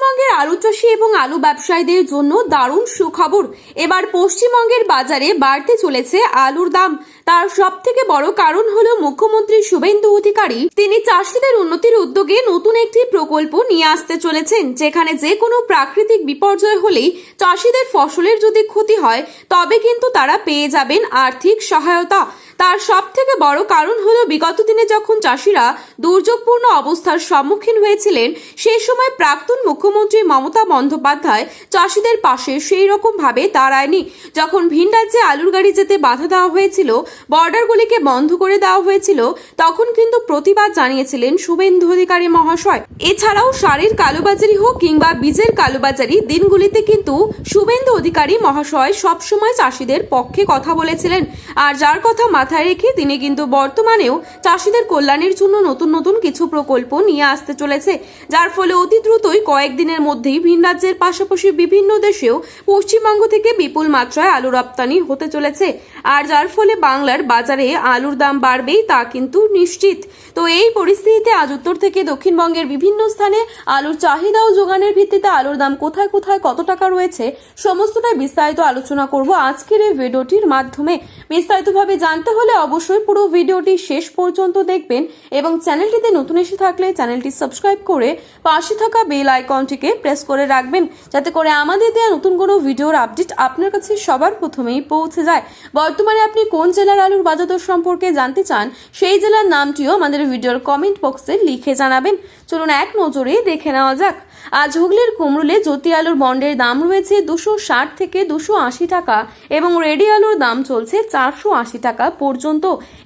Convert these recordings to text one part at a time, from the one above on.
পশ্চিমবঙ্গের আলু চাষী এবং আলু ব্যবসায়ীদের জন্য দারুণ সুখবর। এবার পশ্চিমবঙ্গের বাজারে বাড়তে চলেছে আলুর দাম। তার সবথেকে বড় কারণ হলো মুখ্যমন্ত্রী শুভেন্দু অধিকারী তিনি চাষীদের উন্নতির উদ্যোগে নতুন একটি প্রকল্প নিয়ে আসতে চলেছেন, যেখানে যে কোনো প্রাকৃতিক বিপর্যয় হলেই চাষীদের ফসলের যদি ক্ষতি হয় তবে কিন্তু তারা পেয়ে যাবেন আর্থিক সহায়তা। তার সবথেকে বড় কারণ হলো বিগত দিনে যখন চাষিরা দুর্যোগপূর্ণ অবস্থার সম্মুখীন হয়েছিলেন, সেই সময় প্রাক্তন মুখ্যমন্ত্রী মমতা বন্দ্যোপাধ্যায় চাষিদের পাশে সেই রকম ভাবে দাঁড়ায়নি। যখন ভিন রাজ্যে আলুর গাড়ি যেতে বাধা দেওয়া হয়েছিল, বর্ডারগুলিকে বন্ধ করে দেওয়া হয়েছিল, তখন কিন্তু প্রতিবাদ জানিয়েছিলেন শুভেন্দু অধিকারী মহাশয়। এছাড়াও সারের কালোবাজারি হোক কিংবা বীজের কালোবাজারি, দিনগুলিতে কিন্তু শুভেন্দু অধিকারী মহাশয় সবসময় চাষিদের পক্ষে কথা বলেছিলেন। আর যার কথা মাথায় রেখে তিনি কিন্তু বর্তমানেও চাষিদের কল্যাণের জন্য নতুন নতুন কিছু প্রকল্প নিয়ে আসতে চলেছে, যার ফলে অতি দ্রুতই কয়েকদিনের মধ্যেই ভিন রাজ্যের পাশাপাশি বিভিন্ন দেশেও পশ্চিমবঙ্গ থেকে বিপুল মাত্রায় আলু রপ্তানি হতে চলেছে। আর যার ফলে বাংলার বাজারে আলুর দাম বাড়বেই তা কিন্তু নিশ্চিত। তো এই পরিস্থিতিতে আজ উত্তর থেকে দক্ষিণবঙ্গের বিভিন্ন স্থানে আলুর চাহিদা ও যোগানের ভিত্তিতে আলুর দাম কোথায় কোথায় কত টাকা রয়েছে সমস্তটাই বিস্তারিত আলোচনা করব আজকের এই ভিডিওটির মাধ্যমে। বিস্তারিতভাবে জানতে হলে অবশ্যই পুরো ভিডিওটি শেষ পর্যন্ত দেখবেন এবং চ্যানেলটিতে নতুন এসে থাকলে চ্যানেলটি সাবস্ক্রাইব করে পাশে থাকা বেল আইকনটিকে প্রেস করে রাখবেন, যাতে করে আমাদের দেওয়া নতুন কোনো ভিডিওর আপডেট আপনার কাছে সবার প্রথমেই পৌঁছে যায়। বর্তমানে আপনি কোন জেলার আলুর বাজার দর সম্পর্কে জানতে চান, সেই জেলার নামটিও আমাদের ভিডিওর কমেন্ট বক্সে লিখে জানাবেন। চলুন এক নজরে দেখে নেওয়া যাক। আজ হুগলির কুমরুলে জ্যোতি আলুর বন্ডের দাম রয়েছে 260 থেকে 280 টাকা এবং রেডি আলুর দাম চলছে 480 টাকা পর্যন্ত।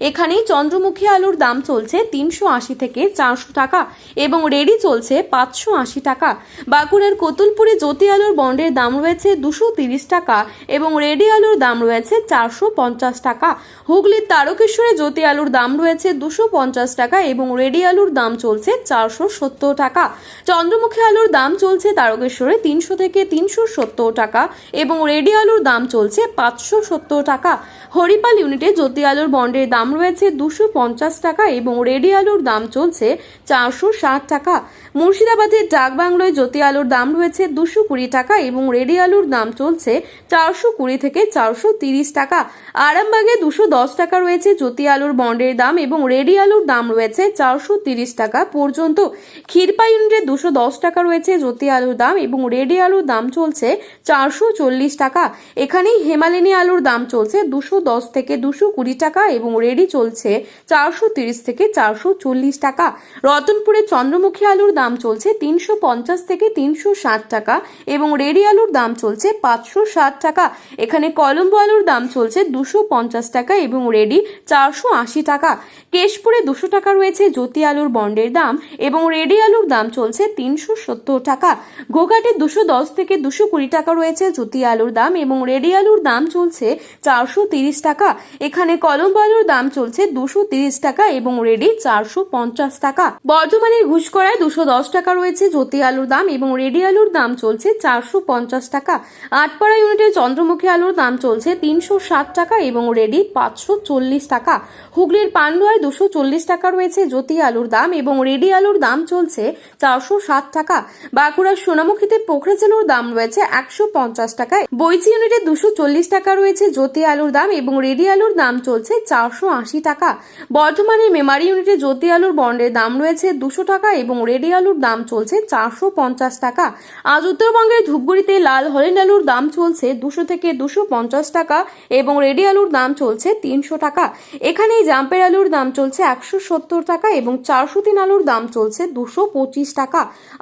এখানেই চন্দ্রমুখী আলুর দাম চলছে 380 থেকে 400 টাকা এবং রেডি চলছে 580 টাকা। বাঁকুড়ার কতুলপুরে জ্যোতি আলুর বন্ডের দাম রয়েছে 230 টাকা এবং রেডি আলুর দাম রয়েছে 450 টাকা। হুগলির তারকেশ্বরে জ্যোতি আলুর দাম রয়েছে 250 টাকা এবং রেডি আলুর দাম চলছে 470 টাকা। চন্দ্রমুখী আলুর দাম চলছে তারকেশ্বরে 300 থেকে 370 টাকা এবং রেডি আলুর দাম চলছে 570 টাকা। হরিপাল ইউনিটে জ্যোতি আলুর বন্ডের দাম রয়েছে 250 টাকা এবং রেডি আলুর দাম চলছে 460 টাকা। মুর্শিদাবাদের ডাকবাংলোয় জ্যোতি আলুর দাম রয়েছে 220 টাকা এবং রেডি আলুর দাম চলছে 420 থেকে 430 টাকা। আরামবাগে 210 টাকা রয়েছে জ্যোতি আলুর বন্ডের দাম এবং রেডি আলুর দাম রয়েছে 430 টাকা পর্যন্ত। ক্ষীরপা ইউনিটে 210 টাকা রয়েছে জ্যোতি আলুর দাম এবং রেডি আলুর দাম চলছে 440 টাকা। এখানেই হেমালিনী আলুর দাম চলছে 210 থেকে 220 টাকা এবং রেডি চলছে 430 থেকে 440 টাকা। রতনপুরে চন্দ্রমুখী আলুর দাম চলছে 350 থেকে 360 টাকা এবং রেডি আলুর দাম চলছে 560 টাকা। এখানে কলম্বো আলুর দাম চলছে 250 টাকা এবং রেডি 480 টাকা। কেশপুরে 200 টাকা রয়েছে জ্যোতি আলুর বন্ডের দাম এবং রেডি আলুর দাম চলছে 370 টাকা। গোঘাটে 210 থেকে 220 টাকা রয়েছে জ্যোতি আলুর দাম এবং রেডি আলুর দাম চলছে 430 টাকা। এখানে কলম্বো আলুর দাম চলছে 230 টাকা এবং রেডি 450 টাকা। বর্ধমানের ঘুষকরায় 210 টাকা রয়েছে জ্যোতি আলুর দাম এবং রেডি আলুর দাম চলছে 450 টাকা। আটপাড়া ইউনিটে চন্দ্রমুখী আলুর দাম চলছে 360 টাকা এবং রেডি 540 টাকা। হুগলির পান্ডুয়ায় 240 টাকা রয়েছে জ্যোতি আলুর দাম এবং রেডি আলুর দাম চলছে 460 টাকা। বাঁকুড়ার সোনামুখীতে পোখরাজ আলুর দাম রয়েছে 150 টাকায়। বৈচি ইউনিটে 240 টাকা রয়েছে জ্যোতি আলুর দাম এবং রেডি আলুর দাম চলছে 480 টাকা। বর্ধমানের মেমারি ইউনিটে জ্যোতি আলুর বন্ডের দাম রয়েছে 200 টাকা এবং রেডি আলুর দাম চলছে 450 টাকা। আজ উত্তরবঙ্গের ধূপগুড়িতে লাল হল্যান্ড আলুর দাম চলছে 200 থেকে 250 টাকা এবং রেডি আলুর দাম চলছে 300 টাকা। এখানেই জাম্পের আলুর দাম চলছে 170 টাকা এবং 403 আলুর দাম চলছে 225 টাকা।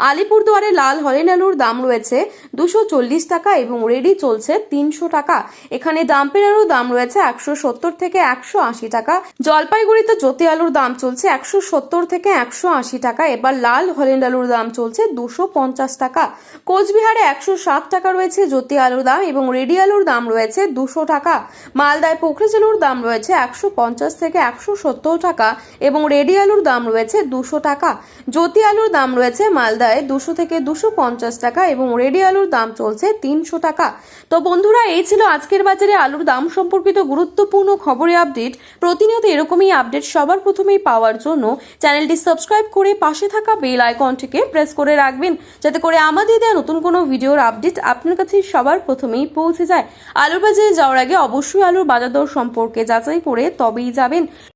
আলিপুরদুয়ারে লাল হল্যান্ড আলুর দাম রয়েছে 240 টাকা এবং রেডি চলছে 300 টাকা। এখানে ডাম্পের আলুর দাম রয়েছে 170 থেকে 180 টাকা। জলপাইগুড়িতে জ্যোতি আলুর দাম চলছে 170 থেকে 180 টাকা। এবার লাল হল্যান্ড আলুর দাম চলছে 250 টাকা। কোচবিহারে 160 টাকা রয়েছে জ্যোতি আলুর দাম এবং রেডি আলুর দাম রয়েছে 200 টাকা। মালদায় পোখরাজ আলুর আলুর দাম রয়েছে 150 থেকে 170 টাকা এবং রেডি আলুর দাম রয়েছে 200 টাকা। জ্যোতি আলুর দাম রয়েছে মালদায় 200 থেকে 250 টাকা এবং রেডি আলুর দাম চলছে 300 টাকা। তো বন্ধুরা, এই ছিল আজকের বাজারে আলুর দাম সম্পর্কিত গুরুত্বপূর্ণ খবরের আপডেট। প্রতিনিয়ত এরকমই আপডেট সবার প্রথমেই পাওয়ার জন্য চ্যানেলটি সাবস্ক্রাইব করে পাশে থাকা বেল আইকনটিকে প্রেস করে রাখবেন, যাতে করে আমাদের দেওয়া নতুন কোনো ভিডিওর আপডেট আপনার কাছে সবার প্রথমেই পৌঁছে যায়। আলুর বাজারে যাওয়ার আগে অবশ্যই আলুর বাজার দর সম্পর্কে যাচাই করে তবেই যাবেন।